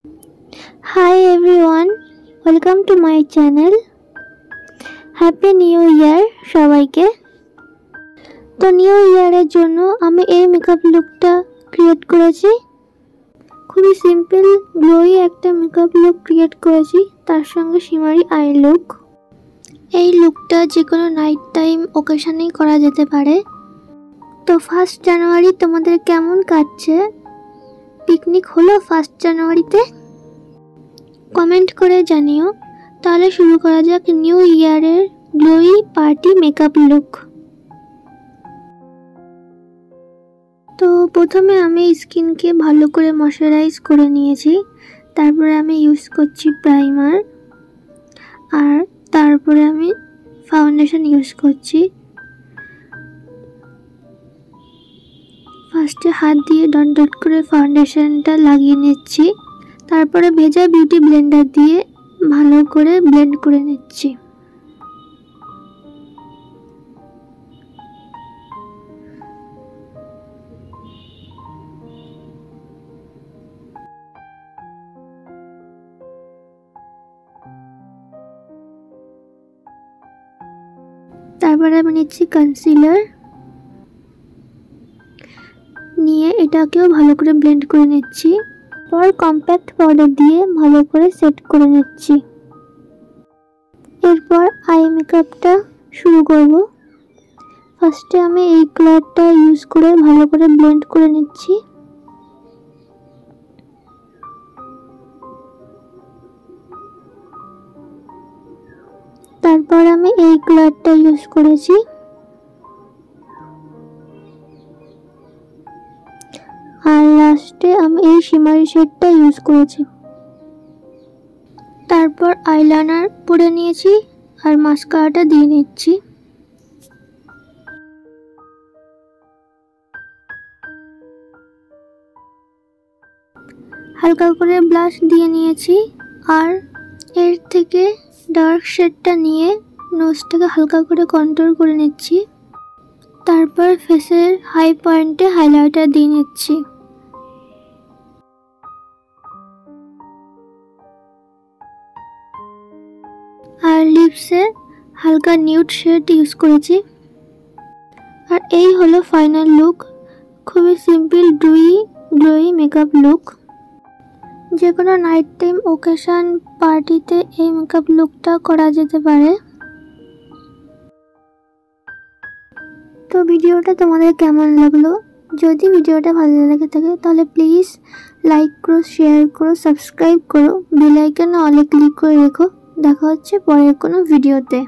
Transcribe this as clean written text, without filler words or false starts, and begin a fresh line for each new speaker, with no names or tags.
Hi everyone, welcome to my channel. Happy New Year সবাইকে। তো new ইয়ারের জন্য আমি এই মেকআপ লুকটা ক্রিয়েট করেছি। খুবই সিম্পল গ্লোই একটা মেকআপ লুক ক্রিয়েট করেছি, তার সঙ্গে শিমারি আই লুক। এই লুকটা যে কোনো নাইট টাইম ওকেশনেই করা যেতে পারে। তো 1 জানুয়ারি তোমাদের কেমন কাটছে? পিকনিক হলো 1 জানুয়ারিতে? কমেন্ট করে জানিও। তাহলে শুরু করা যাক নিউ ইয়ারের গ্লোই পার্টি মেকআপ লুক। তো প্রথমে আমি স্কিনকে ভালো করে ময়শ্চারাইজ করে নিয়েছি, তারপরে আমি ইউজ করছি প্রাইমার, আর তারপরে আমি ফাউন্ডেশন ইউজ করছি। ফার্স্টে হাত দিয়ে ডট ডট করে ফাউন্ডেশনটা লাগিয়ে নিচ্ছি, তারপরে ভেজা বিউটি ব্লেন্ডার দিয়ে ভালো করে ব্লেন্ড করে নিচ্ছি। তারপরে আমি নিচ্ছি কনসিলার, নিয়ে এটাকেও ভালো করে ব্লেন্ড করে নিচ্ছি। পর কম্প্যাক্ট পাউডার দিয়ে ভালো করে সেট করে নিচ্ছি। এরপর আই মেকআপটা শুরু করব। ফার্স্টে আমি এই কালারটা ইউজ করে ভালো করে ব্লেন্ড করে নিচ্ছি। তারপর আমি এই কালারটা ইউজ করেছি। আর লাস্টে আমি এই শিমারি শেডটা ইউজ করেছি। তারপর আইলাইনার পরে নিয়েছি আর মাস্কারাটা দিয়ে নিচ্ছি। হালকা করে ব্লাশ দিয়ে নিয়েছি, আর এর থেকে ডার্ক শেডটা নিয়ে নোজটাকে হালকা করে কন্ট্রোল করে নিচ্ছি। তারপর ফেসের হাই পয়েন্টে হাইলাইটার দিয়ে নিচ্ছি। আর লিপসে হালকা নিউড শেড ইউজ করেছি। আর এই হলো ফাইনাল লুক, খুবই সিম্পল গ্লোই মেকআপ লুক। যে কোনো নাইট টাইম ওকেশন পার্টিতে এই মেকআপ লুকটা করা যেতে পারে। তো ভিডিওটা তোমাদের কেমন লাগলো? যদি ভিডিওটা ভালো লেগে থাকে তাহলে প্লিজ লাইক করো, শেয়ার করো, সাবস্ক্রাইব করো, বেল আইকনে অলে ক্লিক করে রেখো। দেখা হচ্ছে পরের কোনো ভিডিওতে।